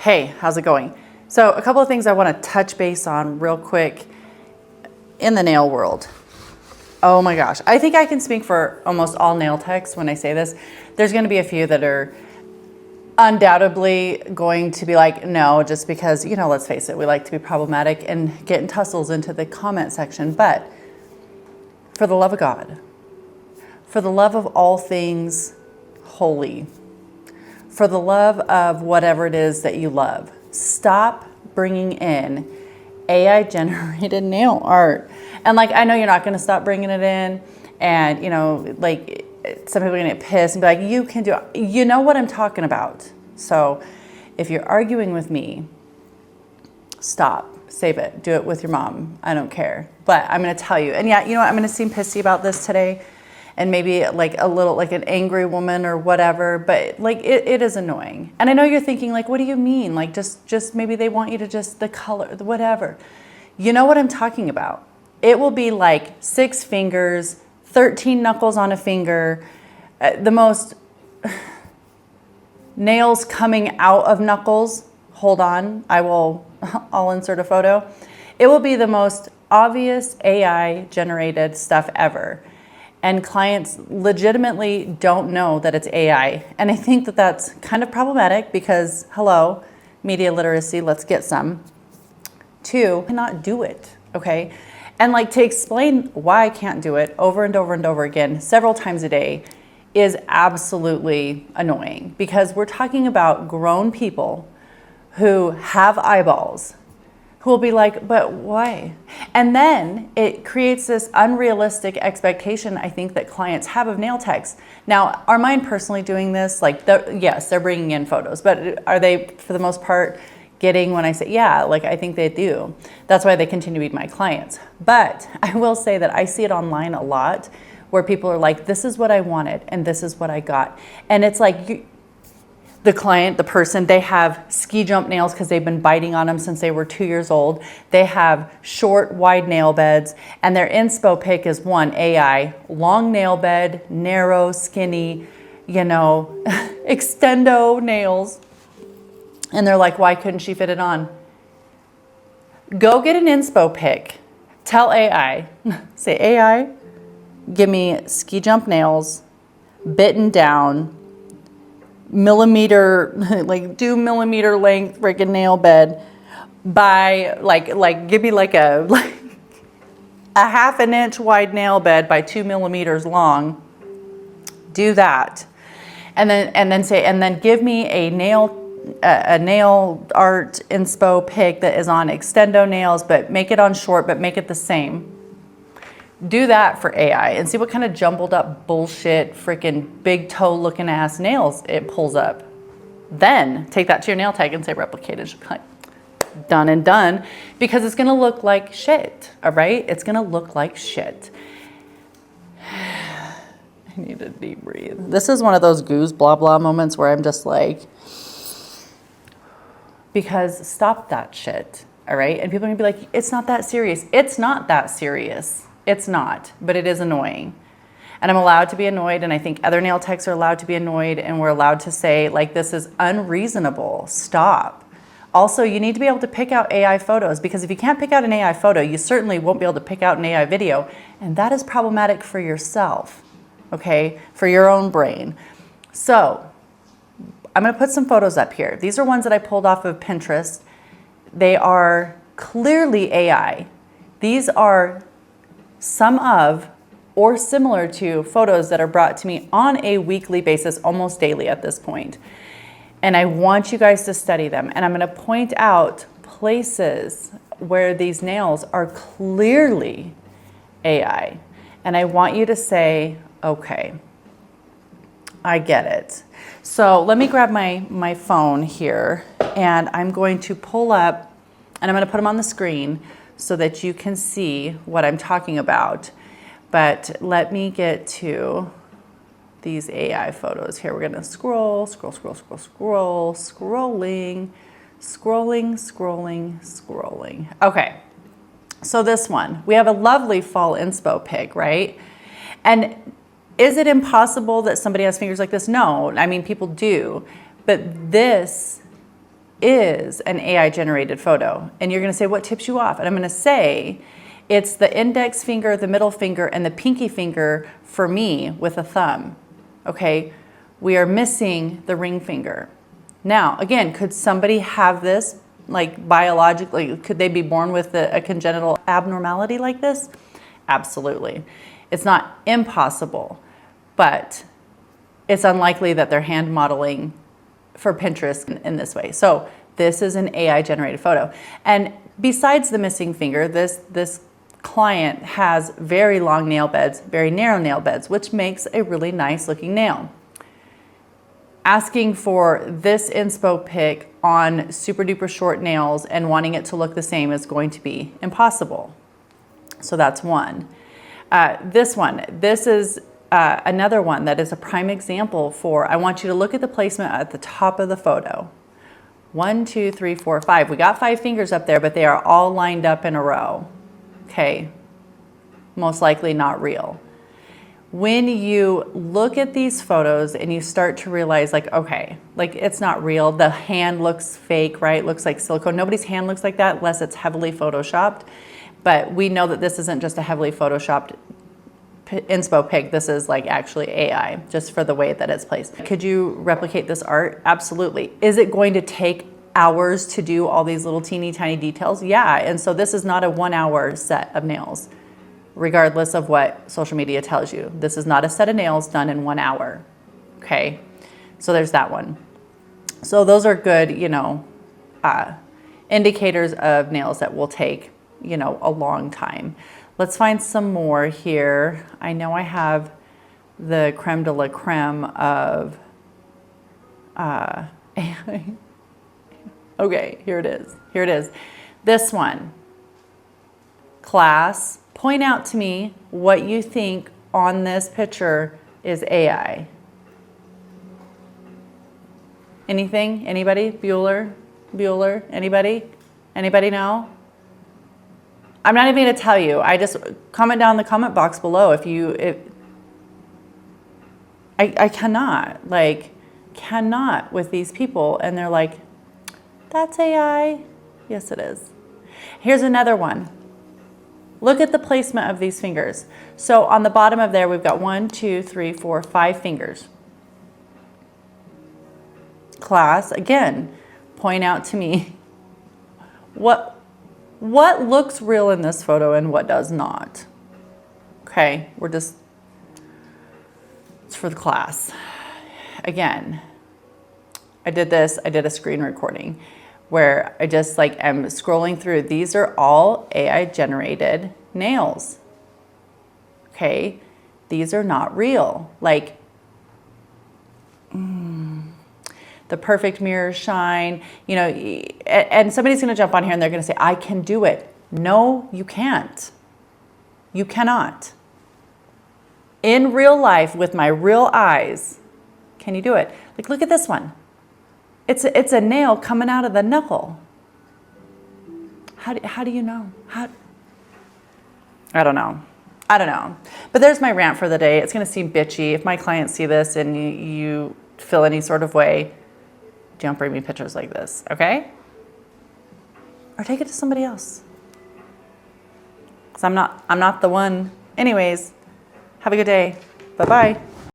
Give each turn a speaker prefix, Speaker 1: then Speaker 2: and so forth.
Speaker 1: Hey, how's it going? So a couple of things I want to touch base on real quick in the nail world. Oh my gosh. I think I can speak for almost all nail techs when I say this. There's going to be a few that are undoubtedly going to be like, no, just because, let's face it, we like to be problematic and getting tussles into the comment section. But for the love of God, for the love of all things holy, for the love of whatever it is that you love, stop bringing in AI generated nail art. And I know you're not going to stop bringing it in. And, some people are going to get pissed and be like, you can do it. You know what I'm talking about. So if you're arguing with me, stop, save it, do it with your mom. I don't care. But I'm going to tell you. And yeah, you know what? I'm going to seem pissy about this today. And maybe a little an angry woman or whatever, but it is annoying. And I know you're thinking what do you mean? Just maybe they want you to just the color, whatever. You know what I'm talking about. It will be 6 fingers, 13 knuckles on a finger, the most nails coming out of knuckles. Hold on, I'll insert a photo. It will be the most obvious AI generated stuff ever. And clients legitimately don't know that it's AI. And I think that that's kind of problematic because, hello, media literacy, let's get some. 2, cannot do it, okay? And to explain why I can't do it over and over and over again, several times a day, is absolutely annoying because we're talking about grown people who have eyeballs who will be like, but why? And then it creates this unrealistic expectation, I think, that clients have of nail techs. Now, are mine personally doing this? Yes, they're bringing in photos, but are they, for the most part, getting when I say, yeah, I think they do. That's why they continue to be my clients. But I will say that I see it online a lot where people are like, this is what I wanted, and this is what I got. And it's the client, the person, they have ski jump nails because they've been biting on them since they were 2 years old. They have short, wide nail beds, and their inspo pick is one, AI, long nail bed, narrow, skinny, extendo nails. And they're like, why couldn't she fit it on? Go get an inspo pick. Tell AI, say, AI, give me ski jump nails, bitten down, millimeter, do millimeter length freaking nail bed by give me a half an inch wide nail bed by 2 millimeters long. Do that. And then give me a nail art inspo pick that is on extendo nails, but make it on short, but make it the same. Do that for AI and see what kind of jumbled up bullshit, freaking big toe looking ass nails it pulls up. Then take that to your nail tech and say replicated. Done and done, because it's gonna look like shit, all right? It's gonna look like shit. I need to deep breathe. This is one of those goose blah blah moments where I'm just because stop that shit, all right? And people are gonna be like, it's not that serious. It's not that serious. It's not, but it is annoying. And I'm allowed to be annoyed, and I think other nail techs are allowed to be annoyed, and we're allowed to say, this is unreasonable, stop. Also, you need to be able to pick out AI photos, because if you can't pick out an AI photo, you certainly won't be able to pick out an AI video, and that is problematic for yourself, okay, for your own brain. So, I'm gonna put some photos up here. These are ones that I pulled off of Pinterest. They are clearly AI. These are some of or similar to photos that are brought to me on a weekly basis, almost daily at this point. And I want you guys to study them. And I'm gonna point out places where these nails are clearly AI. And I want you to say, okay, I get it. So let me grab my phone here, and I'm going to pull up, and I'm gonna put them on the screen so that you can see what I'm talking about. But let me get to these AI photos here. We're gonna scrolling. Okay, so this one, we have a lovely fall inspo pic, right? And is it impossible that somebody has fingers like this? No, I mean, people do. But this is an AI generated photo. And you're gonna say, what tips you off? And I'm gonna say, it's the index finger, the middle finger, and the pinky finger for me with a thumb, okay? We are missing the ring finger. Now, again, could somebody have this, like biologically, could they be born with a congenital abnormality like this? Absolutely. It's not impossible, but it's unlikely that they're hand modeling for Pinterest in this way. So this is an AI generated photo. And besides the missing finger, this client has very long nail beds, very narrow nail beds, which makes a really nice looking nail. Asking for this inspo pic on super duper short nails and wanting it to look the same is going to be impossible. So that's one. This is another one that is a prime example for, I want you to look at the placement at the top of the photo. 1, 2, 3, 4, 5. We got 5 fingers up there, but they are all lined up in a row. Okay, most likely not real. When you look at these photos and you start to realize like, okay, like it's not real. The hand looks fake, right? Looks like silicone. Nobody's hand looks like that unless it's heavily photoshopped. But we know that this isn't just a heavily photoshopped inspo pic. This is like actually AI, just for the way that it's placed. Could you replicate this art? Absolutely. Is it going to take hours to do all these little teeny tiny details? Yeah, and so this is not a 1 hour set of nails, regardless of what social media tells you. This is not a set of nails done in 1 hour, okay? So there's that one. So those are good, you know, indicators of nails that will take, you know, a long time. Let's find some more here. I know I have the creme de la creme of okay, here it is. Here it is. This one. Class, point out to me what you think on this picture is AI. Anything? Anybody? Bueller? Bueller? Anybody? Anybody know? I'm not even going to tell you. I just comment down in the comment box below I cannot with these people, and they're like, that's AI. Yes, it is. Here's another one. Look at the placement of these fingers. So on the bottom of there, we've got 1, 2, 3, 4, 5 fingers. Class, again, point out to me what looks real in this photo and what does not. Okay, it's for the class. Again, I did a screen recording where I just like am scrolling through. These are all AI generated nails. Okay, these are not real. Like, the perfect mirror shine, you know, and somebody's gonna jump on here and they're gonna say, I can do it. No, you can't. You cannot. In real life, with my real eyes, can you do it? Like, look at this one. It's a nail coming out of the knuckle. How do you know? I don't know. But there's my rant for the day. It's gonna seem bitchy. If my clients see this and you feel any sort of way, don't bring me pictures like this, okay? Or take it to somebody else. Because I'm not the one. Anyways, have a good day. Bye-bye.